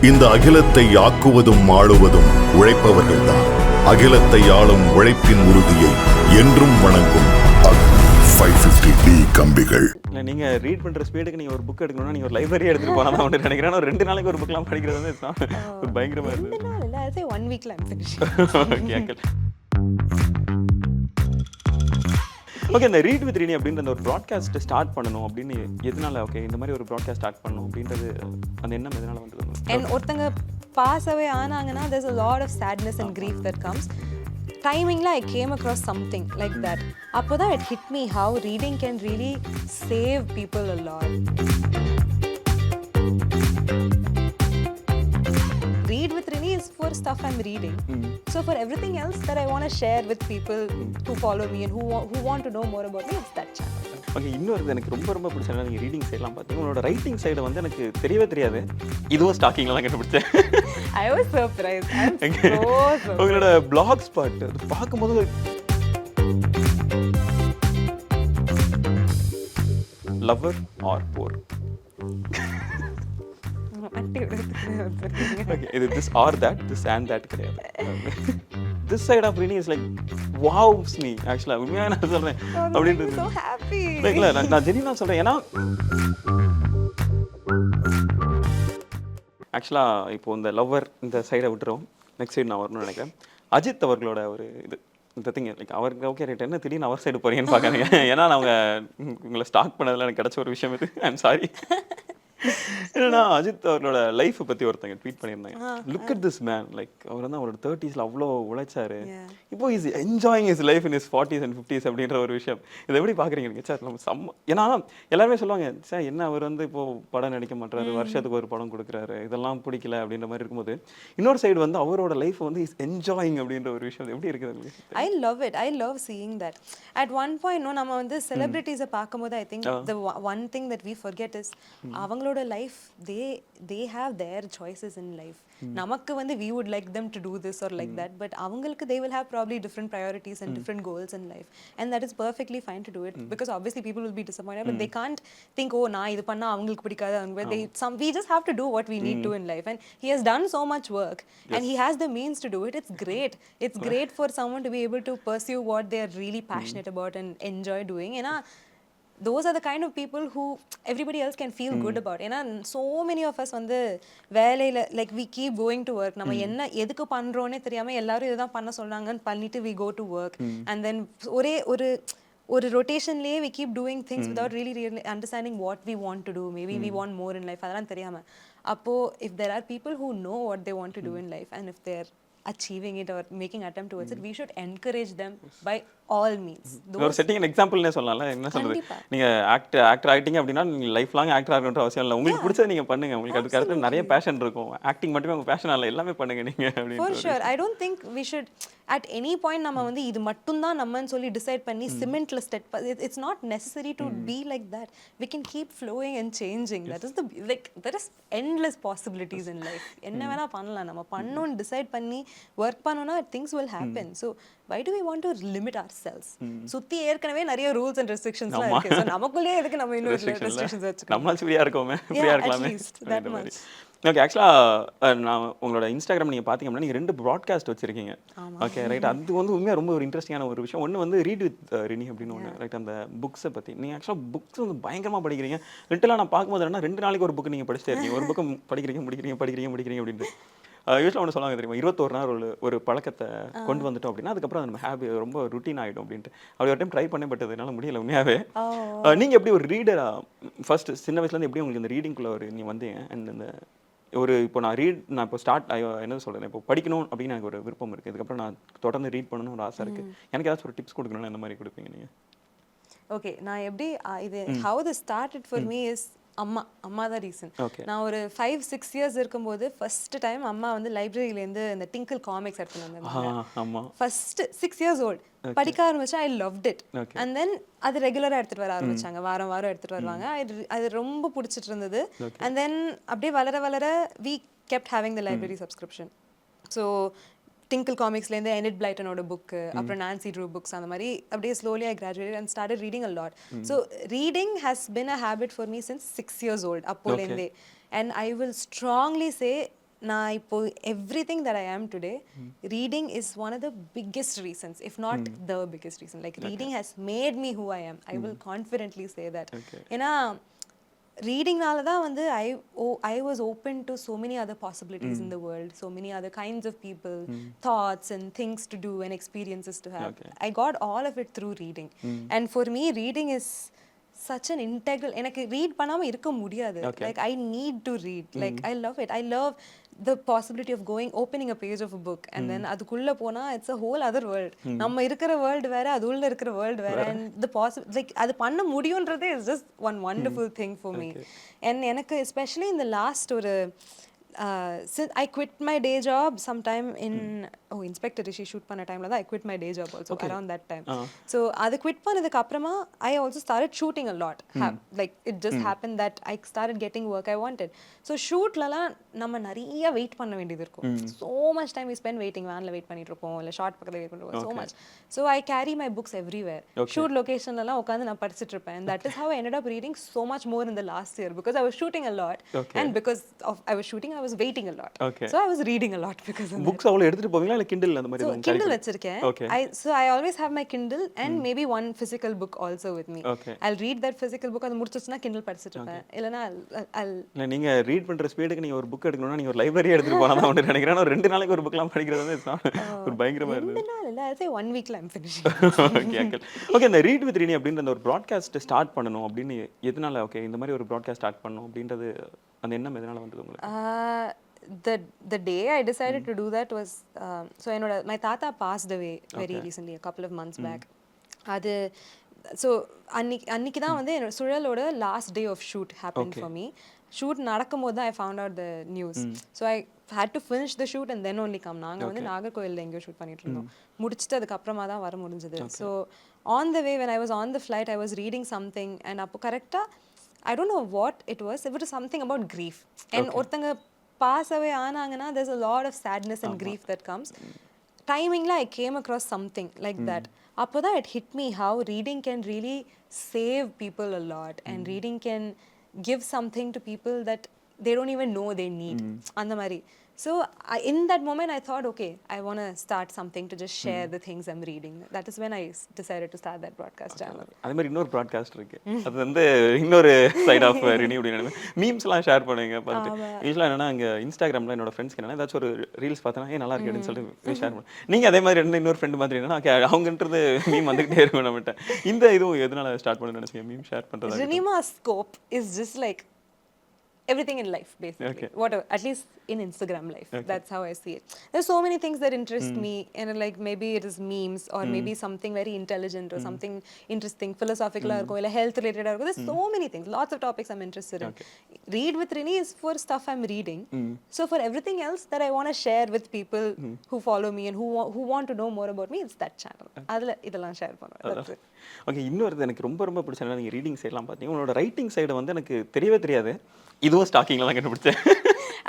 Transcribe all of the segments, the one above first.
இந்த அகிலத்தை ஆக்குவதும் ஆளுவதும் உழைப்பவர்கள்தான். அகிலத்தை ஆளும் உழைப்பின் உறுதியை என்றும் வணங்கும் 550D கம்பிகள். நீங்க ரீட் பண்ற ஸ்பீடுக்கு நீங்க ஒரு புக் எடுக்கணும்னா நீங்க ஒரு லைப்ரரி எடுத்துட்டு போனா தான் வந்து நினைக்கிறேன். ஒரு 2 நாளைக்கு ஒரு புக்லாம் படிக்கிறது வந்து ஒரு பயங்கரமா இருக்கு. 2 நாள் இல்ல, அது 1 வீக்ல I'm finished. ஓகே, இந்த ரீட் வித் ரினி அப்படின்ற ஒரு ப்ராட்காஸ்ட் ஸ்டார்ட் பண்ணணும் அப்படின்னு எதனால ஓகே இந்த மாதிரி ஒரு ப்ராட்காஸ்ட் ஸ்டார்ட் பண்ணணும் அப்படின்றது அந்த எண்ணம் எதனால வந்தது? And ஒருத்தங்க pass away ஆனாங்கன்னா there's a lot of sadness and grief that comes. Timingla I came across something like that. Appoda it hit me how reading can really save people a lot. Read with Rini is for stuff I'm reading. So for everything else that I want to share with people who follow me and who want to know more about me, it's that channel. Okay, இன்னொரு எனக்கு ரொம்ப பிடிச்ச நீங்கள் reading சைட்லாம் பார்த்தீங்க. உங்களோட writing சைடை வந்து எனக்கு தெரியவே தெரியாது. இதுவும் ஸ்டாக்கிங்கில் தான் கண்டுபிடிச்சேன். I was surprised. I'm so surprised. உங்களோட பிளாக் ஸ்பாட் அது பார்க்கும்போது லவர் ஆர் போர். Okay, இது this or that, this and that கிடையாது. This side of Rini is like wow me actually. உண்மையா நான் சொல்றேன் அப்படின்றது. So happy. இல்ல நான் ஜெனியூனா சொல்றேன். ஏன்னா ஆக்சுவலா இப்போ இந்த லவ்வர் இந்த சைடை விட்டுறோம். நெக்ஸ்ட் சைடு நான் வரணும்னு நினைக்கிறேன். அஜித் அவர்களோட ஒரு இது இந்த திங் லைக் அவருக்கு ஓகே ரைட் என்ன திடீர்னு அவர் சைடு போறீங்கன்னு பார்க்காதீங்க. ஏன்னா அவங்க உங்களை ஸ்டாக் பண்ணதில் எனக்கு கிடைச்ச ஒரு விஷயம் இது. I'm sorry. என்னன்னா அஜித் அவரோட லைஃப் பத்தி ஒருத்தங்க ட்வீட் பண்ணியிருந்தாங்க. Look at this man, like அவர் வந்து அவரோட 30s அவ்வளோ உழைச்சாரு. இப்போ is enjoying his life in his 40s and 50s அப்படின்ற ஒரு விஷயம். இதை எப்படி பாக்குறீங்க நீங்க? சார் நம்ம ஏன்னா எல்லாருமே சொல்லுவாங்க சார் என்ன அவர் வந்து இப்போ படம் நடிக்க மாட்டாரு, வருஷத்துக்கு ஒரு படம் கொடுக்குறாரு, இதெல்லாம் பிடிக்கல அப்படின்ற மாதிரி இருக்கும்போது இன்னொரு சைடு வந்து அவரோட லைஃப் வந்து இஸ் என்ஜாயிங் அப்படின்ற ஒரு விஷயம் எப்படி இருக்குது? I love it. I love seeing that. At one point நம்ம வந்து செலிபிரிட்டிஸை பார்க்கும்போது I think the one thing that we forget is அவங்களோட life they have their choices in life. நமக்கு வந்து we would like them to do this or like that, but அவங்களுக்கு they will have probably different priorities and different goals in life, and that is perfectly fine to do it because obviously people will be disappointed, but they can't think oh நான் இது பண்ணா அவங்களுக்கு பிடிக்காது. We just have to do what we need to in life, and he has done so much work and he has the means to do it. It's great for someone to be able to pursue what they are really passionate about and enjoy doing. ஏன்னா those are the kind of people who everybody else can feel good about. ஏன்னா so many of us வந்து வேலையில like we keep going to work. நம்ம என்ன எதுக்கு பண்றோன்னே தெரியாம எல்லாரும் இதுதான் பண்ண சொன்னாங்கன்னு பண்ணிட்டு we go to work and then ஒரே ஒரு ரொட்டேஷன்லயே we keep doing things without really understanding what we want to do. Maybe we want more in life. அதெல்லாம் தெரியாம அப்போ if there are people who know what they want to do in life and if they're achieving it or making attempt towards it, we should encourage them by all means. ஒரு setting an எக்ஸாம்பிள்னே சொல்லலாம்ல. என்ன சொல்றது, நீங்க actor ஆயிட்டீங்க அப்படின்னா நீங்க life long actor ஆகணும்ன்ற அவசியம் இல்லை. உங்களுக்கு பிடிச்சதை நீங்க பண்ணுங்க. உங்களுக்கு அதுக்கு அடுத்து நிறைய பேஷன் இருக்கும். ஆக்டிங் மட்டுமே உங்க பேஷன் இல்ல, எல்லாமே பண்ணுங்க நீங்க அப்படி. For sure, I don't think we should at any point நம்ம வந்து இது மட்டும் தான் நம்மன்னு சொல்லி டிசைட் பண்ணி சிமெண்ட்ல step. It's not necessary to be like that. We can keep flowing and changing. That is the like there is endless possibilities in life. என்ன வேணா பண்ணலாம். நம்ம பண்ணனும் டிசைட் பண்ணி work பண்ணனும்னா things will happen. So why do we want to limit ourselves? சுத்தி ஏற்கனவே நிறைய ரூல்ஸ் அண்ட் ரெஸ்ட்ரிக்ஷன்ஸ்லாம் இருக்கு. சோ நமக்குள்ளே எதுக்கு நம்ம இன்னொரு ரெஸ்ட்ரிக்ஷன்ஸ் வச்சுக்கணும்? நம்மளால ஃப்ரீயா இருக்கோமே, ஃப்ரீயா இருக்கலாமே. ஓகே, ஆக்சுவலா நான் உங்களோட இன்ஸ்டாகிராம் நீங்க பாத்தீங்கன்னா நீங்க 2 ப்ராட்காஸ்ட் வச்சிருக்கீங்க. Okay right. அது வந்து உண்மையா ரொம்ப ஒரு இன்ட்ரெஸ்டிங்கான ஒரு விஷயம். ஒன்னு வந்து ரீட் வித் ரினி அப்படின்னு ஒன்று ரைட். அந்த புக்ஸை பத்தி நீங்க ஆக்சுவலா புக்ஸ் வந்து பயங்கரமா படிக்கிறீங்க. லிட்டரலா நான் பார்க்கும்போது என்ன 2 நாளைக்கு ஒரு புக் நீங்க படிச்சுட்டே இருக்கீங்க. ஒரு புக் படிக்கிறீங்க அப்படின்ட்டு. யூஸ்வலாக ஒன்று சொல்லுவாங்க தெரியுமா, 21 நாள் ஒரு பழக்கத்தை கொண்டு வந்துட்டோம் அப்படின்னா அதுக்கப்புறம் நம்ம ஹேபி ரொம்ப ருட்டீன் ஆகிடும் அப்படின்ட்டு. அப்படி ஒரு டைம் ட்ரை பண்ணப்பட்டது, என்னால் முடியல உண்மையாகவே. நீங்கள் எப்படி ஒரு ரீடரா ஃபர்ஸ்ட் சின்ன வயசுலேருந்து எப்படி உங்களுக்கு இந்த ரீடிங்குள்ளே நீ வந்தீங்க? அண்ட் இந்த இப்போ நான் இப்போ என்ன சொல்கிறேன், இப்போ படிக்கணும் அப்படின்னு எனக்கு ஒரு விருப்பம் இருக்குது. இதுக்கப்புறம் நான் தொடர்ந்து ரீட் பண்ணணும்னு ஒரு ஆசை இருக்குது. எனக்கு ஏதாச்சும் ஒரு டிப்ஸ் கொடுக்கணும்னு இந்த மாதிரி கொடுப்பீங்க நீங்கள்? ஓகே, நான் எப்படி இது how this started for me is அம்மா தான் ரீசன். நான் ஒரு 5-6 இயர்ஸ் இருக்கும்போது ஃபர்ஸ்ட் டைம் அம்மா வந்து லைப்ரரியிலேருந்து இந்த டிங்கிள் காமிக்ஸ் எடுத்துட்டு வந்தாங்க. ஃபர்ஸ்ட் 6 இயர்ஸ் ஓல்ட் படிக்க ஆரம்பிச்சா ஐ லவ்ட் இட். அண்ட் தென் அது ரெகுலராக எடுத்துகிட்டு வர ஆரம்பிச்சாங்க. வாரம் எடுத்துகிட்டு வருவாங்க. அது ரொம்ப பிடிச்சிட்டு இருந்தது. அண்ட் தென் அப்படியே வளர we kept having the library subscription. So Tinkle காமிக்ஸ்லேருந்து எனிட் பிளைட்டனோட புக்கு, அப்புறம் நான்சி ட்ரூ புக்ஸ், அந்த மாதிரி அப்படியே slowly I graduated and started reading a lot. So reading has been a habit for me since 6 years old அப்போலேருந்தே. And I will strongly say நான் இப்போ everything that I am today, reading is one of the biggest reasons, if not the biggest reason. Like reading has made me who I am. I will confidently say that. ஏன்னா ரீடிங்னால தான் வந்து I was open to so many other possibilities in the world, so many other kinds of people, thoughts and things to do and experiences to have. I got all of it through reading. And for me, reading is such an integral. எனக்கு read பண்ணாம இருக்க முடியாது. Like I need to read. Like I love it. I love the possibility of opening a page of a book and then அதுக்குள்ள போனா it's a whole other world. நம்ம இருக்கிற world வேற, அது உள்ள இருக்கிற world வேற, and the like அது பண்ண முடியும்ன்றதே is just one wonderful thing for me. And எனக்கு especially in the last ஒரு since I quit my day job sometime in Inspector Rishi shoot பண்ண டைம்ல தான் I quit my day job also around that time. So அது quit பண்ணதுக்கு அப்புறமா I also started shooting a lot. Like it just happened that I started getting work I wanted. So shootலலாம் நம்ம நிறைய wait பண்ண வேண்டியது இருக்கும். So much time we spend waiting, vanல wait பண்ணிட்டு இருப்போம், இல்ல ஷார்ட் பக்கத்துல வெயிட் பண்ணிட்டு இருப்போம், so much. So I carry my books everywhere. Shoot locationலலாம் உட்கார்ந்து நான் படிச்சிட்டு இருப்பேன். And that is how I ended up reading so much more in the last year because I was shooting a lot. And because of I was shooting, I was waiting a lot. So I was reading a lot because of books அவ்வளவு எடுத்துட்டு போவீங்களா இல்ல Kindle அந்த மாதிரி so Kindle வச்சிருக்கேன். I always have my Kindle and maybe one physical book also with me. I'll read that physical book, அது முடிச்சிச்சுனா Kindle படிச்சிட்டு இருப்பேன். இல்லனா இல்ல நீங்க ரீட் பண்ற ஸ்பீடுக்கு நீங்க ஒரு புக் எடுக்கணும்னா நீங்க ஒரு லைப்ரரி எடுத்துட்டு போனா தான் வந்து நினைக்கிறேன். நான் 2 நாளைக்கு ஒரு புக்லாம் படிக்கிறது வந்து ஒரு பயங்கரமா இருக்கு. 2 நாள் இல்ல, I say 1 weekல I'm finishing. Okay, இந்த ரீட் வித் ரினி அப்படின்ற அந்த ஒரு ப்ராட்காஸ்ட் ஸ்டார்ட் பண்ணனும் அப்படின்னு எதனால இந்த மாதிரி ஒரு ப்ராட்காஸ்ட் ஸ்டார்ட் பண்ணனும் அப்படின்றது அந்த எண்ணம் எதனால வந்தது உங்களுக்கு? The day I decided to do that was so my tata passed away very recently, a couple of months back. அது so அன்னைக்கு தான் வந்து என்னோட சுழலோட last day of shoot happened for me. Shoot நடக்கும்போது தான் I found out the news. So I had to finish the shoot and then only come. நாங்க வந்து நாகர்கோயில்ல எங்கயோ ஷூட் பண்ணிட்டு இருந்தோம். முடிச்சிட்டு அதுக்கு அப்புறமா தான் வர முடிஞ்சது. So on the way when I was on the flight I was reading something and அப்போ கரெக்ட்டா I don't know what it was. It was something about grief. And ஒருத்தங்க pass away ஆனாங்கன்னா there's a lot of sadness and grief that comes. Timingla I came across something like that. அப்போதா it hit me how reading can really save people a lot and reading can give something to people that they don't even know they need. அந்த மாதிரி. So in that moment I thought, okay, I want to start something to just share the things I'm reading. That is when I decided to start that broadcast channel. அதே மாதிரி இன்னொரு broadcast இருக்கு. அது வந்து இன்னொரு side of ரினி அப்படினு மீம்ஸ்லாம் share பண்ணுவீங்க பார்த்துட்டு. யூசுவலா என்னன்னா அங்க இன்ஸ்டாகிராம்ல என்னோட ஃப்ரெண்ட்ஸ்க்கு என்னன்னா ஏதாச்சும் ஒரு ரீல்ஸ் பார்த்தா நல்லா இருக்கு அப்படின்னு சொல்லிட்டு ஷேர் பண்ணுவேன். நீங்க அதே மாதிரி இன்னொரு ஃப்ரெண்ட் மாதிரி என்னன்னா அவங்கன்றது மீம் வந்துகிட்டே இருக்கும் நம்மட்ட. இந்த இதுவும் எதனால ஸ்டார்ட் பண்ணணும்னு நினைச்சீங்க மீம் ஷேர் பண்றதா? Rinima's scope is just like everything in life basically. Whatever, at least in Instagram life. That's how I see it. There's so many things that interest me, and like maybe it is memes or maybe something very intelligent or something interesting, philosophical or health related or there's so many things, lots of topics I'm interested in. Read with Rini is for stuff I'm reading. So for everything else that I want to share with people who follow me and who want to know more about me, it's that channel. adula idella share பண்ணுவேன். That's it. Okay, இன்னொரு எனக்கு ரொம்ப ரொம்ப பிடிச்சது நீங்க reading சைடுலாம் பாத்தீங்க. உங்களோட ரைட்டிங் சைடு வந்து எனக்கு தெரியவே தெரியாது. இதுவும் ஸ்டாக்கிங்ல தான் கண்டுபிடிச்சேன்.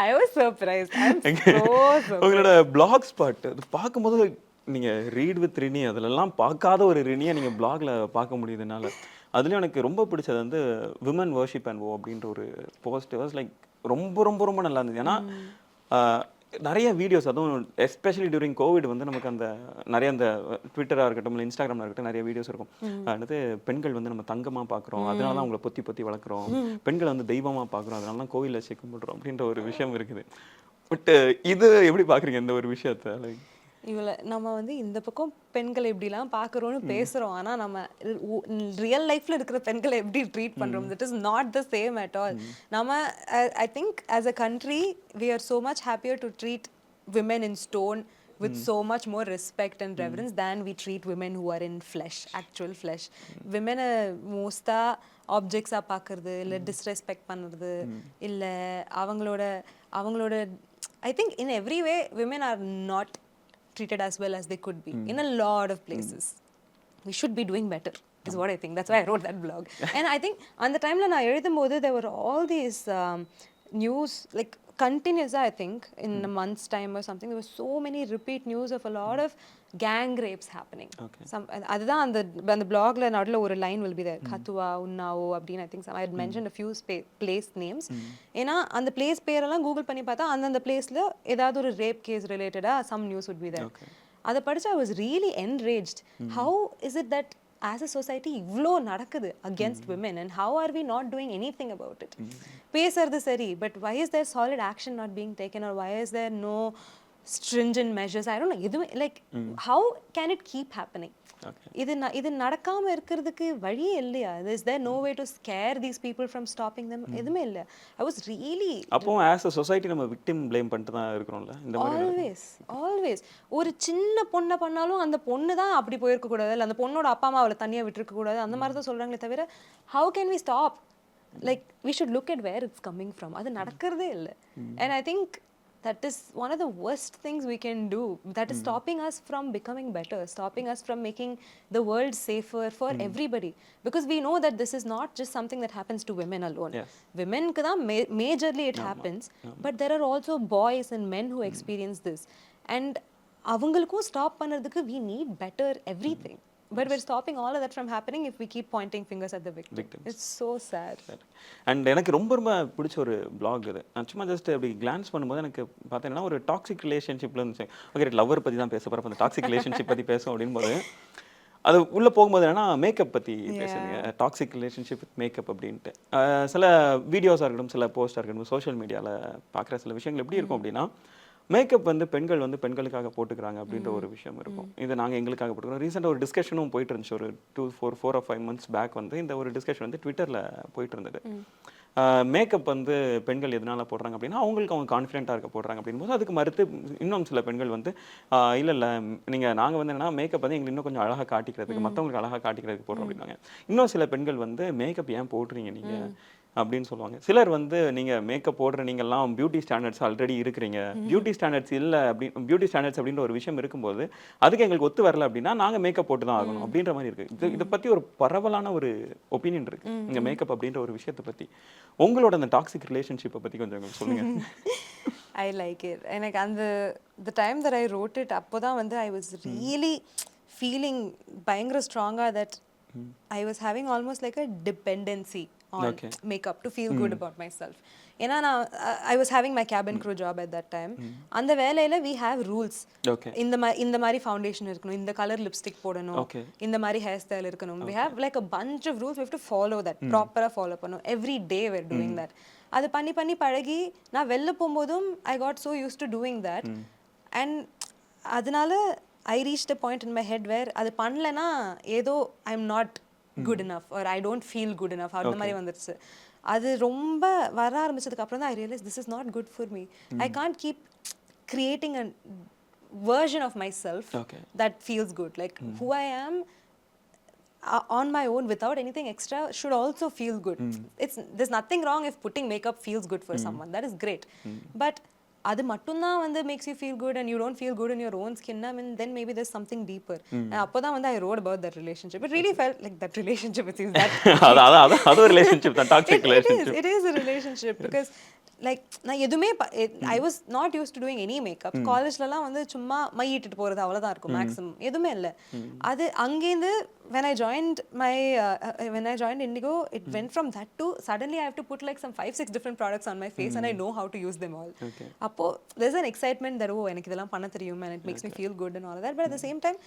I was surprised. I'm so surprised. உங்களோட பிளாக் ஸ்பாட் அது பாக்கும்போது நீங்க ரீட் வித் ரினி அதெல்லாம் பார்க்காத ஒரு ரினியை நீங்க பிளாக்ல பார்க்க முடியுதுனால அதுலயும் எனக்கு ரொம்ப பிடிச்சது வந்து விமன் வர்ஷிப் அண்ட் அப்படின்ற ஒரு போஸ்ட் வாஸ் லைக் ரொம்ப ரொம்ப ரொம்ப நல்லா இருந்தது. ஏன்னா நிறைய வீடியோஸ் அதுவும் எஸ்பெஷலி டியூரிங் கோவிட் வந்து நமக்கு அந்த நிறைய அந்த ட்விட்டராக இருக்கட்டும் இல்லை இன்ஸ்டாகிராமில் இருக்கட்டும் நிறைய வீடியோஸ் இருக்கும். அடுத்து பெண்கள் வந்து நம்ம தங்கமாக பார்க்குறோம், அதனால தான் அவங்கள பொத்தி பொத்தி வளர்க்குறோம், பெண்களை வந்து தெய்வமாக பார்க்குறோம், அதனால தான் கோவிலில் வச்சு கும்பிடுறோம் அப்படின்ற ஒரு விஷயம் இருக்குது. பட் இது எப்படி பார்க்குறீங்க இந்த ஒரு விஷயத்தை? லைக் இவளை நம்ம வந்து இந்த பக்கம் பெண்களை எப்படிலாம் பார்க்குறோன்னு பேசுகிறோம், ஆனால் நம்ம ரியல் லைஃப்பில் இருக்கிற பெண்களை எப்படி ட்ரீட் பண்ணுறோம், that is not the same at all. நம்ம I think as a country we are so much happier to treat women in stone with so much more respect and reverence than we treat women who are in flesh, actual flesh. Women மோஸ்டா ஆப்ஜெக்ட்ஸாக பார்க்கறது இல்லை disrespect பண்ணுறது இல்லை அவங்களோட I think in every way women are not treated as well as they could be in a lot of places. We should be doing better is what I think. That's why I wrote that blog. And I think on the time la na eludhumbodhu there were all these news like continuous, I think, in a month's time or something, there was so many repeat news of a lot of gang rapes happening. அதுதான் அந்த blogல நடுல ஒரு line will be there, கத்துவா உன்னாவோ அப்படின்னு. I think I had mentioned a few place names. ஏன்னா அந்த place பேரெல்லாம் Google பண்ணி பார்த்தா அந்தந்த பிளேஸ்ல ஏதாவது ஒரு ரேப் கேஸ் ரிலேட்டடா some news would be there. அதை படிச்சு I was really enraged. How is it that as a society இவ்ளோ நடக்குது against women, and how are we not doing anything about it? பேசுறது சரி, but why is there solid action not being taken, or why is there no stringent measures? I don't know. எதுவும் like how can it keep happening? இது நடக்காம இருக்கிறதுக்கு வழியே இல்லையா? Is there no way to scare these people from stopping them? எதுவுமே இல்ல. I was really அப்போ as a society நம்ம victim blame பண்ணிட்டு தான் இருக்கிறோம்ல இந்த மாதிரி. always ஒரு சின்ன பொண்ணை பண்ணாலும் அந்த பொண்ணு தான் அப்படி போயிருக்க கூடாது, இல்ல அந்த பொண்ணோட அப்பா அம்மா அவளை தனியா விட்டுருக்க கூடாது, அந்த மாதிரி தான் சொல்றாங்களே தவிர how can we stop? Like we should look at where it's coming from. அது நடக்கிறதே இல்ல. And I think that is one of the worst things we can do. That is stopping us from becoming better, stopping us from making the world safer for everybody. Because we know that this is not just something that happens to women alone. Women ku da majorly it happens, but there are also boys and men who experience this. And avangalukku stop pannadhukku we need better everything. But we're stopping all of that from happening if we keep pointing fingers at the victims. It's so sad. And எனக்கு ரொம்ப ரொம்ப பிடிச்ச ஒரு blog இது. நான் சும்மா just அப்படி glance பண்ணும்போது எனக்கு பார்த்தேன்னா ஒரு டாக்ஸிக் ரிலேஷன்ஷிப்ல இருந்துச்சு. ஓகே, லவ்வர் பத்தி தான் பேச போறோம். அந்த டாக்ஸிக் ரிலேஷன்ஷிப் பத்தி பேசும் அப்படிங்கும்போது அது உள்ள போகும்போது என்னன்னா மேக்கப் பத்தி பேசுறீங்க. டாக்ஸிக் ரிலேஷன்ஷிப் வித் மேக்கப் அப்படின்ட்டு சில வீடியோஸாக இருக்கட்டும், சில போஸ்டாக இருக்கட்டும், சோஷியல் மீடியாவில் பார்க்குற சில விஷயங்கள் எப்படி இருக்கும் அப்படின்னா, மேக்கப் வந்து பெண்கள் வந்து பெண்களுக்காக போட்டுக்கிறாங்க அப்படின்ற ஒரு விஷயம் இருக்கும். இதை நாங்கள் எங்களுக்காக போட்டுக்கிறோம். ரீசெண்டாக ஒரு டிஸ்கஷனும் போயிட்டு இருந்துச்சு. ஒரு 4 or 5 months பேக் வந்து இந்த ஒரு டிஸ்கஷன் வந்து ட்விட்டரில் போயிட்டு இருந்தது. மேக்கப் வந்து பெண்கள் எதனால போடுறாங்க அப்படின்னா அவங்களுக்கு அவங்க கான்ஃபிடென்ட்டாக இருக்க போடுறாங்க அப்படின்போது அதுக்கு மறுத்து இன்னும் சில பெண்கள் வந்து இல்லை நாங்கள் வந்து என்னன்னா மேக்கப் வந்து எங்களுக்கு இன்னும் கொஞ்சம் அழகாக காட்டிக்கிறதுக்கு, மற்றவங்களுக்கு அழகாக காட்டிக்கிறதுக்கு போடுறோம் அப்படின்னாங்க. இன்னும் சில பெண்கள் வந்து மேக்கப் ஏன் போடுறீங்க நீங்கள் அப்படின்னு சொல்லுவாங்க. சிலர் வந்து நீங்கள் மேக்கப் போடுற நீங்கள்லாம் பியூட்டி ஸ்டாண்டர்ட்ஸ் ஆல்ரெடி இருக்கிறீங்க, பியூட்டி ஸ்டாண்டர்ட்ஸ் இல்லை பியூட்டி ஸ்டாண்டர்ட்ஸ் அப்படின்ற ஒரு விஷயம் இருக்கும்போது அதுக்கு எங்களுக்கு ஒத்து வரல அப்படின்னா நாங்கள் மேக்கப் போட்டு தான் ஆகணும் அப்படின்ற மாதிரி இருக்குது. இதை பற்றி ஒரு பரவலான ஒரு ஒப்பீனியன் இருக்குது இங்கே மேக்கப் அப்படின்ற ஒரு விஷயத்தை பற்றி. உங்களோட அந்த டாக்ஸிக் ரிலேஷன்ஷிப்பை பற்றி கொஞ்சம் சொல்லுங்கள். I like it. எனக்கு அந்த the time that I wrote it அப்போ தான் வந்து I was really feeling பயங்கர ஸ்ட்ராங்காக that I was having almost like a dependency on makeup to feel good about myself. ஏன்னா நான் I was having my cabin crew job at that time. அந்த வேலையில் we have rules. இந்த மாதிரி foundation இருக்கணும், இந்த கலர் லிப்ஸ்டிக் போடணும், இந்த மாதிரி ஹேர் ஸ்டைல் இருக்கணும். We have like a bunch of rules. We have to follow that. ப்ராப்பராக ஃபாலோ பண்ணணும். Every day we're doing that. அது பண்ணி பண்ணி பழகி நான் வெளில போகும்போதும் I got so used to doing that. And அதனால I reached a point in my head where அது பண்ணலனா ஏதோ I'm not good enough or I don't feel good enough. அந்த மாதிரி வந்துருச்சு. அது ரொம்ப வர ஆரம்பிச்சதுக்கு அப்புறம் தான் I realized this is not good for me. I can't keep creating a version of myself that feels good. Like who I am on my own without anything extra should also feel good. There's nothing wrong if putting makeup feels good for someone. That is great. But அது மட்டும்தான் வந்து makes you feel good and you don't feel good in your own skin, I mean then maybe there's something deeper. அப்போதான் வந்து I wrote about that relationship. It really felt like that relationship with you. அது ஒரு relationship தான், toxic relationship. It is a relationship because like நான் எதுவுமே I was not used to doing any makeup. காலேஜ்லலாம் வந்து சும்மா மையிட்டு போகிறது அவ்வளோதான் இருக்கும் மேக்ஸிமம், எதுவுமே இல்லை. அது அங்கேருந்து when I joined Indigo, it went from that to suddenly I have to put like some 5-6 different products on my face and I know how to use them all. அப்போ there's an excitement that எனக்கு இதெல்லாம் பண்ண தெரியும் and it makes me feel good and all of that, but at the same time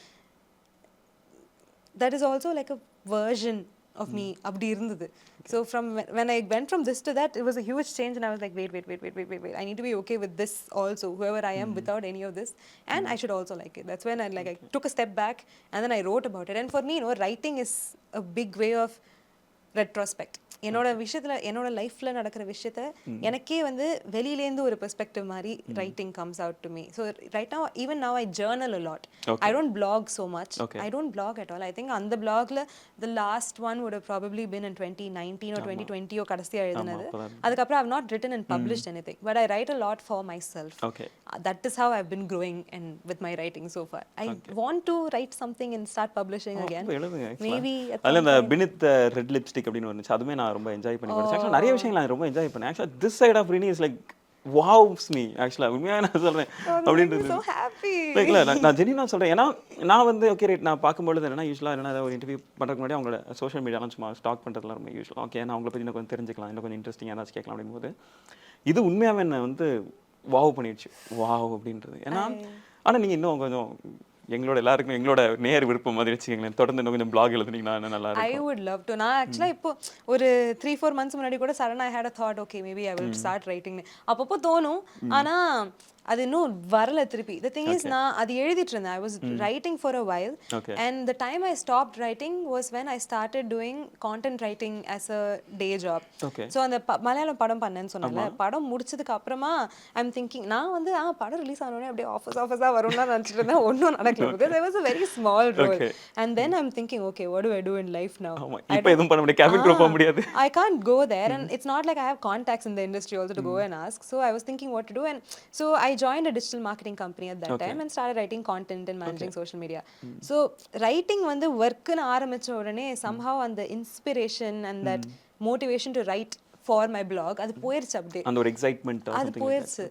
that is also like a version of me அப்படி இருந்தது. So from when I went from this to that, it was a huge change and I was like wait, I need to be okay with this also, whoever I am without any of this, and I should also like it. That's when I took a step back and then I wrote about it. And for me, writing is a big way of retrospect. என்னோட விஷயத்துல என்னோட லைஃப்ல நடக்கிற விஷயத்த எனக்கே வந்து வெளியிலேருந்து ஒரு பெர்ஸ்பெக்டிவ் மாதிரி writing comes out to me. So right now even now I journal a lot. I don't blog so much. I don't blog at all. I think அந்த பிளாக்ல the last one would have probably been in 2019 or 2020 கடைசியா எழுதினது. அதுக்கப்புறம் I've not written and published anything, but I write a lot for myself. That is how I've been growing and with my writing so far. I want to write something and start publishing again. Maybe அதுல இந்த beneath the red lipstick அப்படினு வந்துச்சு. அதுமே நான் ரொம்ப enjoy பண்ணி படிச்சேன். ஆக்சுவலா நிறைய விஷயங்கள் நான் ரொம்ப என்ஜாய் பண்ணேன். ஆக்சுவலா this side of Rini is like wows me ஆக்சுவலாக உண்மையாக நான் சொல்கிறேன் அப்படின்றது. so happy. இல்லை நான் ஜெனியூனாக சொல்கிறேன். ஏன்னா நான் வந்து ஓகே ரைட் நான் பார்க்கும்பொழுது என்னன்னா யூஸ்வலாக என்ன ஒரு இன்டர்வியூ பண்ணுறதுக்கு முன்னாடி அவங்களோட சோஷியல் மீடியாலாம் சும்மா ஸ்டாக் பண்ணுறதுலாம் ரொம்ப யூஸ்வலாக ஓகே நான் அவங்கள பற்றி இன்னும் கொஞ்சம் தெரிஞ்சுக்கலாம், இன்னும் கொஞ்சம் இன்ட்ரெஸ்டிங்காக ஏதாச்சும் கேட்கலாம் அப்படிங்கும்போது இது உண்மையாகவே என்ன வந்து வாவ் பண்ணிடுச்சு. வாவ் அப்படின்றது ஏன்னா ஆனால் நீங்கள் இன்னும் கொஞ்சம் எங்களோட எல்லாருக்கும் எங்களோட நேர் விருப்பம் மாதிரி வச்சுக்கோங்களேன், தொடர்ந்து இன்னும் கொஞ்சம் பிளாக் எழுதுனீங்கன்னா இன்னும் நல்லா இருக்கும். I would love to. நான் ஆக்சுவலாக இப்போ ஒரு 3-4 months முன்னாடி கூட சடனாக I had a thought, okay maybe I will start writing. அப்பப்போ தோணும், ஆனால் அது இன்னும் வரல திருப்பி. The thing is நான் அது எழுதிட்டு இருந்தேன். I was writing for a while and the time I stopped writing was when I started doing content writing as a day job. So அந்த மலையாளம் படம் பண்ணேன்னு சொன்னேன்ல, படம் முடிச்சதுக்கு அப்புறமா I'm thinking நான் வந்து படம் ரிலீஸ் ஆனோடனே அப்படியே ஆஃபீஸாக வரும்னா நினச்சிட்டு இருந்தேன். ஒன்றும் நடக்கல because I was a very small role. And then I'm thinking okay what do I do in life now? இப்போ எதுவும் பண்ண முடியாது, கேபின் க்ரூ போக முடியாது. I can't go there and it's not like I have contacts in the industry also to go and ask. So I was thinking what to do and so I joined a digital marketing company at that time and started writing content and managing social media. So writing வந்து work-னு ஆரம்பிச்ச உடனே somehow அந்த inspiration and that motivation to write for my blog அது போயிருச்சு அப்படியே. அந்த ஒரு excitement அது போயிருச்சு.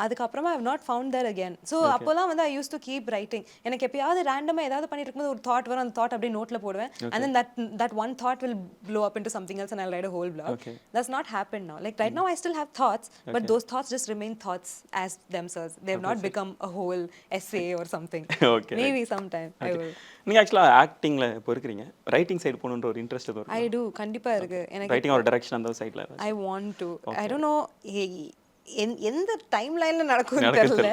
அதுக்கு அப்புறமா I have not found that again. So அப்போலாம் வந்து I used to keep writing. எனக்கு எப்பயாவது ரேண்டமா ஏதாவது பண்ணிட்டு இருக்கும்போது ஒரு தாட் வரும், அந்த தாட் அப்படியே நோட்ல போடுவேன் and then that one thought will blow up into something else and I'll write a whole blog. That's not happened now. Like right now I still have thoughts but those thoughts just remain thoughts as themselves. They have not become a whole essay or something. Maybe sometime I will. நீங்க ஆக்சுவலா ஆக்டிங்ல இப்போ இருக்கீங்க, writing side போகணும்ன்ற ஒரு interest இருக்கு. I do கண்டிப்பா இருக்கு எனக்கு. Writing ஒரு டைரக்ஷன் அந்த சைடுல I want to. I don't know எந்த டைம் லைன்ல நடக்கும்னு தெரியல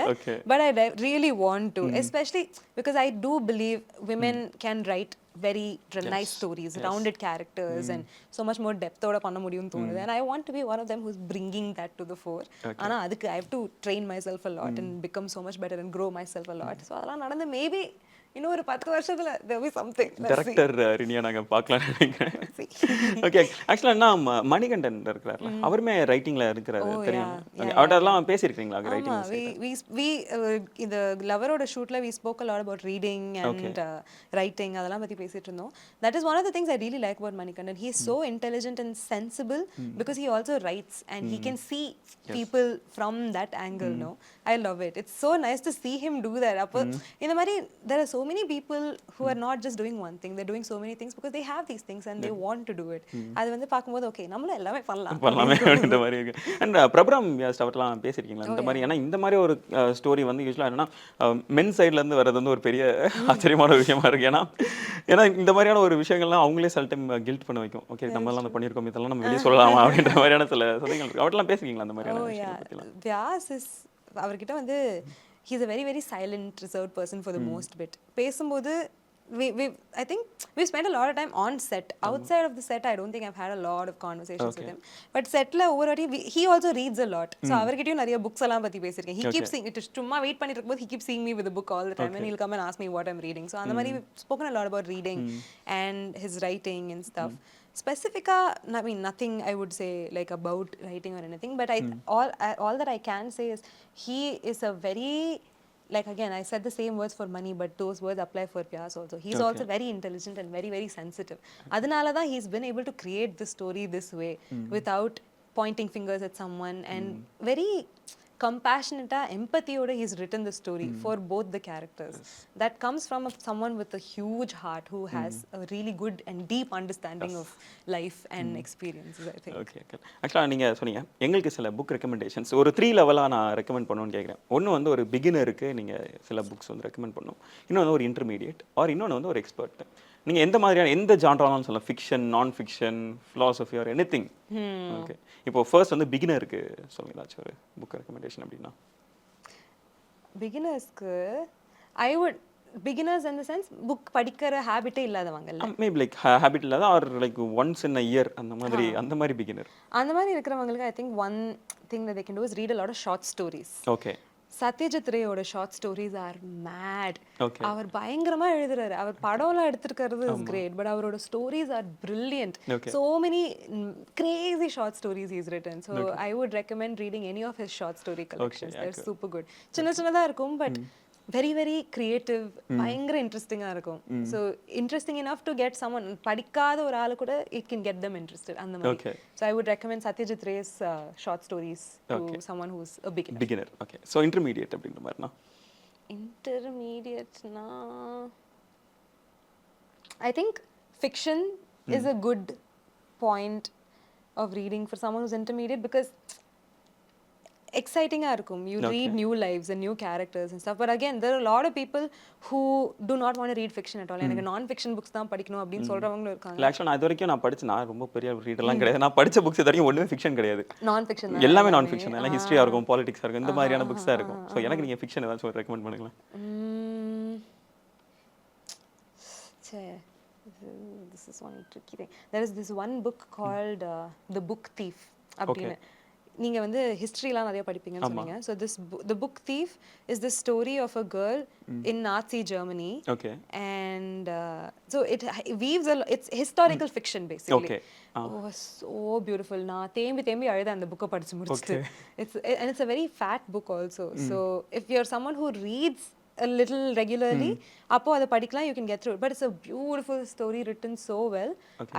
but I really want to especially because I do believe women can write very nice stories, rounded characters and so much more depth oda panna mudiyum thonudhu and I want to be one of them who's bringing that to the fore. Ana adukku I have to train myself a lot and become so much better and grow myself a lot. So adala nadanda maybe இன்னும் ஒரு 10 வருஷத்துல there will be something. Director ரினியா நாங்க பார்க்கலாம் நினைக்கிறேன். Okay ஆக்சுவலா நான் மணிகண்டன் இருக்கார்ல, அவருமே ரைட்டிங்ல இருக்கிறாரு தெரியும். அவர்ட்டலாம் பேசியிருக்கீங்களா ரைட்டிங்? we இந்த லவரோட ஷூட்ல we spoke a lot about reading and writing அதெல்லாம் பத்தி பேசிட்டு இருந்தோம். That is one of the things I really like about Manikandan. He is so intelligent and sensible because he also writes and he can see people from that angle. No, I love it. It's so nice to see him do that. அப்போ இந்த மாதிரி there are so many people who are not just doing one thing, they're doing so many things because they have these things and they want to do it. அது வந்து பாக்கும்போது okay நம்மள எல்லாமே பண்ணலாமே இந்த மாதிரி இருக்கு. அண்ட் பிரபுரம் வியாஸ் அவர்லாம் பேசிருக்கீங்களா இந்த மாதிரி? ஏன்னா இந்த மாதிரி ஒரு ஸ்டோரி வந்து யூஸ்வலா என்னன்னா மென் சைடுல இருந்து வர்றது வந்து ஒரு பெரிய ஆச்சரியமான விஷயமா இருக்கு. ஏன்னா இந்த மாதிரியான ஒரு விஷயங்கள்லாம் அவங்களே சில டைம் கில்ட் பண்ண வைக்கும். ஓகே நம்ம எல்லாம் அதை பண்ணியிருக்கோம், இதெல்லாம் நம்ம வெளியே சொல்லலாமா அப்படின்ற மாதிரியான சில சந்தேகங்கள் இருக்கு. அவர்லாம் பேசுறீங்களா அந்த மாதிரியான விஷயங்கள்? வியாஸ் அவர்கிட்ட வந்து he's a very very silent reserved person for the most bit. பேசும்போது I think we spent a lot of time on set. Outside of the set I don't think I've had a lot of conversations with him, but setla overall he also reads a lot. So avarkittayum nariya books alla pathi pesirken. He keeps seeing it, chumma wait pannit irukumbod he keeps seeing me with a book all the time and he'll come and ask me what I'm reading. So andha mari we've spoken a lot about reading and his writing and stuff. Specifica, I mean nothing I would say like about writing or anything, but all that I can say is he is a very, like again I said the same words for money but those words apply for Vyas also. He's also very intelligent and very very sensitive. Adanala da he's been able to create this story this way without pointing fingers at someone and very compassionate empathy oda he's written the story for both the characters. That comes from someone with a huge heart who has a really good and deep understanding of life and experiences, I think. Okay. Actually நீங்க சொன்னீங்க எங்களுக்கு சில book recommendations ஒரு 3 லெவலா நான் recommend பண்ணணும்னு கேக்குறேன். ஒன்னு வந்து ஒரு பிகினருக்கு நீங்க சில புக்ஸ் வந்து ரெக்கமெண்ட் பண்ணணும், இன்னொன்னு ஒரு இன்டர்மீடியேட் ஆர் இன்னொன்னு வந்து ஒரு எக்ஸ்பர்ட். நீங்க எந்த மாதிரியான எந்த ஜான்ரானாலும் சொல்லலாம், ஃபிக்ஷன், நான் fiction, philosophy or anything. Okay இப்போ ஃபர்ஸ்ட் வந்து பிகினருக்கு சொல்லுங்க ஏதாச்சும் ஒரு புக் ரெக்கமெண்டேஷன் அப்படினா. பிகினர்ஸ்க்கு I would beginners in the sense book படிக்கிற ஹாபிட்டே இல்லாதவங்கல்ல, மேபி லைக் ஹாபிட் இல்லாத or like once in a year அந்த மாதிரி பிகினர் அந்த மாதிரி இருக்கிறவங்களுக்கு I think one thing that they can do is read a lot of short stories. Okay. Satyajit ரேயோட ஷார்ட் ஸ்டோரிஸ் ஆர் மேட். அவர் பயங்கரமா எழுதுறாரு. அவர் படம்லாம் எடுத்துருக்கிறது இஸ் கிரேட் பட் அவரோட stories are brilliant. So many crazy short stories he's written. So I would recommend reading any of his short story collections. They're super good. சின்னதா இருக்கும் but very very creative, பயங்கர இன்ட்ரெஸ்டிங்கா இருக்கும். So interesting enough to get someone படிக்காத ஒரு ஆளு கூட it can get them interested அந்த மாதிரி. Okay. So I would recommend Satyajit Ray's short stories to someone who's a beginner. Okay. So intermediate அப்படின்ற மாதிரினா Intermediate na I think fiction is a good point of reading for someone who's intermediate because exciting இருக்கும். You read new lives and new characters and stuff. But again, there are a lot of people who do not want to read fiction at all. எனக்கு non-fiction books தான் படிக்கணும் அப்படின்னு சொல்றவங்களும் இருக்காங்க. ஆக்சுவலா நான் இது வரைக்கும் நான் ரொம்ப பெரிய ரீடர்லாம் கிடையாது. நான் படிச்ச புக்ஸ் இது வரைக்கும் ஒண்ணுமே ஃபிக்ஷன் கிடையாது. Non-fiction எல்லாமே நான் ஃபிக்ஷன். எல்லாம் ஹிஸ்டரியா இருக்கும், பாலிடிக்ஸா இருக்கும், இந்த மாதிரியான புக்ஸ் தான் இருக்கும். சோ எனக்கு நீங்க ஃபிக்ஷன் ஏதாச்சும் ரெக்கமெண்ட் பண்ணுங்களேன். This is one tricky thing. There is this one book called The Book Thief அப்படின்னு. நீங்க வந்து ஹிஸ்டரிலாம் நிறைய படிப்பீங்கன்னு சொன்னீங்க. So the book thief is the story of a girl in Nazi Germany. Okay. And so it weaves it's historical fiction basically. Okay. Oh, so beautiful. நான் தேம்பி அழுத அந்த புக்கை படிச்சு முடிச்சிட்டு. It's a very fat book also. So if you're someone who reads a little regularly, appo adha padikalam, you can get through it. But it's a beautiful story written so well.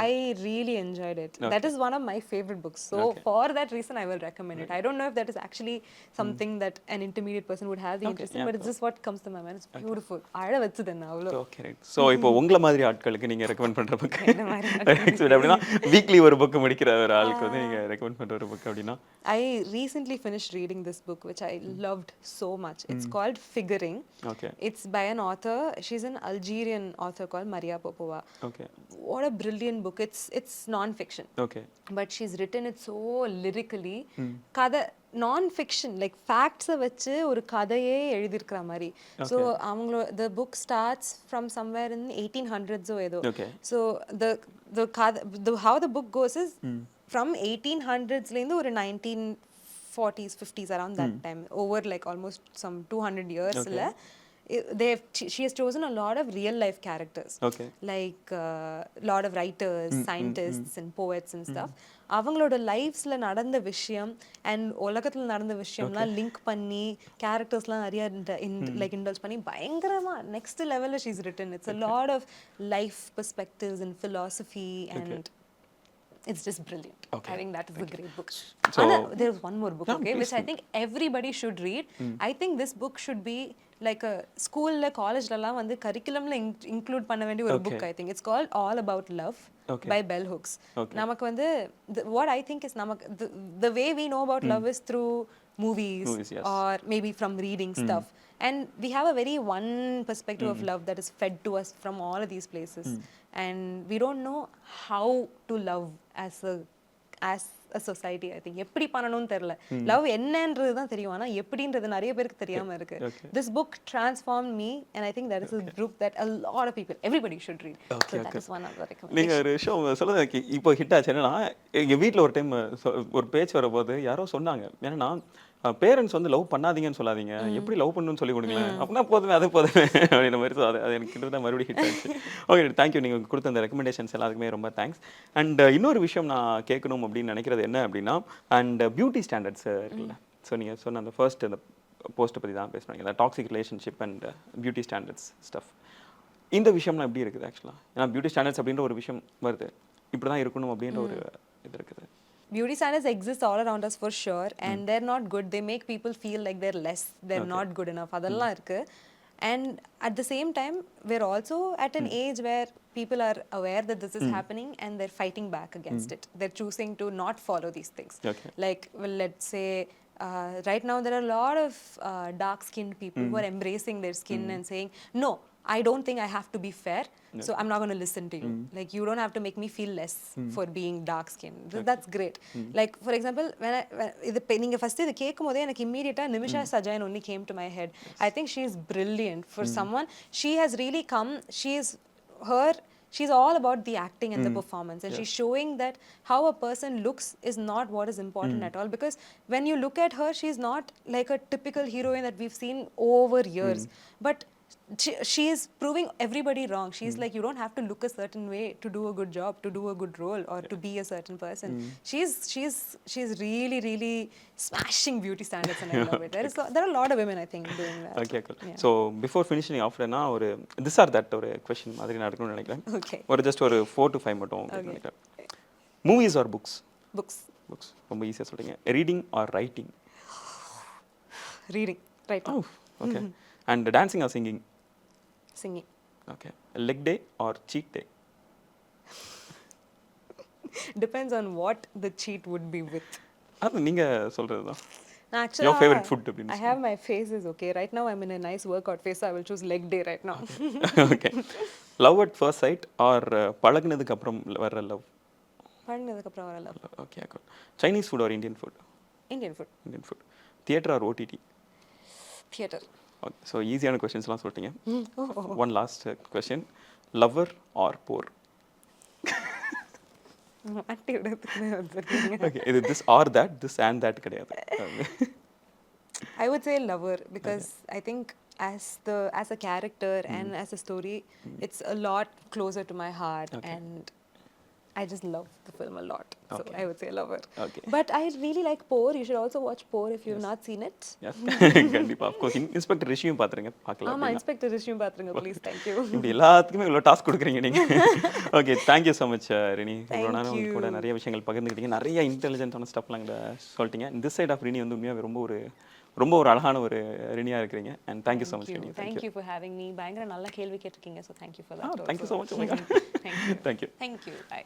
I really enjoyed it. That is one of my favorite books. So for that reason I will recommend it. I don't know if that is actually something that an intermediate person would have the interest in, but it's just what comes to my mind. It's beautiful. அழ வச்சுதேன் அவ்வளோ. Okay, right. So இப்போ உங்கள மாதிரி ஆட்களுக்கு நீங்க recommend பண்ற book அப்படினா weekly ஒரு புக் முடிக்கிற ஒரு ஆளுக்கு வந்து நீங்க ரெக்கமெண்ட் பண்ற ஒரு புக் அப்படினா I recently finished reading this book which I loved so much. It's called Figuring. Okay. It's by an author. She's an Algerian author called Maria Popova. Okay. What a brilliant book. It's non-fiction. Okay. But she's written it so lyrically. Kada non-fiction, like facts வச்சு ஒரு கதையே எழுதியிருக்கிற மாதிரி. So the book starts from somewhere in 1800s or ஏதோ. So how the book goes is from 1800s ல இருந்து ஒரு 1940s 50s around that time, over like almost some 200 years la she has chosen a lot of real life characters, like lot of writers, scientists and poets and stuff. அவங்களோட லைஃப்ஸ்ல நடந்த விஷயம் and உலகத்துல நடந்த விஷயம்லாம் link பண்ணி கேரக்டர்ஸ்லாம் நிறைய like இன்டல்ஸ் பண்ணி பயங்கரமா நெக்ஸ்ட் லெவல்ல she's written. It's a lot of life perspectives and philosophy and it's just brilliant. I think that is a great book. So there's one more book, which I think everybody should read. I think this book should be like a school la college la வந்து curriculum la include பண்ண வேண்டிய ஒரு book. I think it's called All About Love by Bell Hooks. நமக்கு வந்து what I think is நமக்கு the way we know about love is through movies or maybe from reading stuff, and we have a very one perspective of love that is fed to us from all of these places, and we don't know how to love as a society. I think எப்படி பண்ணணும்னு தெரியல. Love என்னன்றது தான் தெரியும், ஆனா எப்படின்றது நிறைய பேருக்கு தெரியாம இருக்கு. This book transformed me, and I think that is a book that a lot of people, everybody should read. So that is one of the recommendations. நீங்க ஒரு விஷயம் சொல்லுங்க, இப்போ ஹிட் ஆச்சு. என்னன்னா எங்க வீட்ல ஒரு டைம் ஒரு பேச்சு வரபோது யாரோ சொன்னாங்க, என்னன்னா பேரண்ட்ஸ் வந்து லவ் பண்ணாதீங்கன்னு சொல்லாதீங்க, எப்படி லவ் பண்ணணும்னு சொல்லி கொடுங்களேன், அப்படின்னா போதுமே அது போதுமே அப்படின்ற மாதிரி. அது எனக்கு கிட்ட மறுபடியும் ஹிட் ஆச்சு. Okay, thank you. நீங்கள் கொடுத்த அந்த ரெக்கமெண்டேஷன்ஸ் எல்லாத்துக்குமே ரொம்ப தேங்க்ஸ். அண்ட் இன்னொரு விஷயம் நான் கேட்கணும் அப்படின்னு நினைக்கிறது என்ன அப்படின்னா, அண்ட் பியூட்டி ஸ்டாண்டர்ட்ஸ் இருக்குல்ல. ஸோ நீங்கள் சொன்ன அந்த ஃபர்ஸ்ட் அந்த போஸ்ட்டை பற்றி தான் பேசுனாங்க, toxic relationship and beauty standards stuff. இந்த விஷயம்லாம் எப்படி இருக்குது ஆக்சுவலாக? ஏன்னா பியூட்டி ஸ்டாண்டர்ட்ஸ் அப்படின்ற ஒரு விஷயம் வருது, இப்படி தான் இருக்கணும் அப்படின்ற ஒரு இது இருக்குது. Beauty standards exist all around us for sure, and they're not good. They make people feel like they're less, they're not good enough. Adalla irukku. And at the same time, we're also at an age where people are aware that this is happening and they're fighting back against it. They're choosing to not follow these things. Like, well, let's say right now there are a lot of dark-skinned people who are embracing their skin and saying, no, I don't think I have to be fair, so I'm not going to listen to you. Like, you don't have to make me feel less for being dark skinned. That's great. Like, for example, when நீங்க first இது கேட்கும்போதே எனக்கு இம்மீடியட்டா Nimisha சஜாயன் only came to my head. I think she is brilliant. For someone, she has really come, she's all about the acting and the performance, and she's showing that how a person looks is not what is important at all, because when you look at her, she's not like a typical heroine that we've seen over years, but she is proving everybody wrong. She's like, you don't have to look a certain way to do a good job, to do a good role, or to be a certain person. She's really, really smashing beauty standards, and I love it. There are a lot of women, I think, doing that. Okay, cool. So before finishing off na ஒரு this or that ஒரு question மாதிரி நான் எடுக்கணும்னு நினைக்கிறேன். Okay. ஒரு just ஒரு 4 to 5 மட்டும் நினைக்கிறேன். Movies or books? Books. Books. ரொம்ப ஈஸியா சொல்றீங்க. Reading or writing? Reading right now. Oh, okay. And dancing or singing? Singing. Okay. Leg day or cheat day? Depends on what the cheat would be with. அது நீங்க சொல்றதுதான். Actually, Your favorite food அப்படின்னு I have my phases, okay. Right now I'm in a nice workout phase, so I will choose leg day right now. Okay. Love at first sight or பழகுனதுக்கு அப்புறம் வர love? பழகுனதுக்கு அப்புறம் வர love. Okay, cool. Chinese food or Indian food? Indian food. Indian food. Theater or OTT? Theater. Okay. So ஈஸியான கொஸ்டின்ஸ்லாம் சொல்லிட்டீங்க. One last question. Lover or poor? Okay. இது this or that, this and that கிடையாது. I would say lover because I think as a character and as a story, it's a lot closer to my heart, and I just love the film a lot. So I would say lover. Okay. But I really like Poor. You should also watch Poor if you've not seen it. Yes. கண்டிப்பா. Of course. Inspector Rishiயும் பாத்துருங்க. பார்க்கலாம். ஆமா, Inspector Rishiயும் பாத்துருங்க please. Thank you. இப்படி எல்லாத்துக்குமே இவ்வளவு task கொடுக்குறீங்க நீங்க. Okay, thank you so much Rini. இவ்வளவு நேரம் உங்க கூட நிறைய விஷயங்கள் பகிர்ந்துக்கிட்டீங்க. நிறைய இன்டெலிஜென்ட்டான ஸ்டஃப்லாம் இங்க சொல்லிட்டீங்க. This side of Rini வந்து உண்மையாவே ரொம்ப ஒரு அழகான ஒரு ரினியா இருக்கீங்க. And thank you so much Rini. Thank you for having me. பயங்கர நல்ல கேள்வி கேட்டிருக்கீங்க. So thank you for that. Thank you so much. Oh my God. Thank you. Thank you. Bye.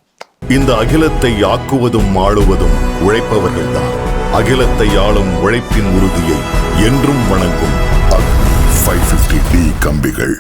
இந்த அகிலத்தை ஆக்குவதும் ஆளுவதும் உழைப்பவர்கள்தான். அகிலத்தை ஆளும் உழைப்பின் உறுதியை என்றும் வணங்கும் 550D கம்பிகள்.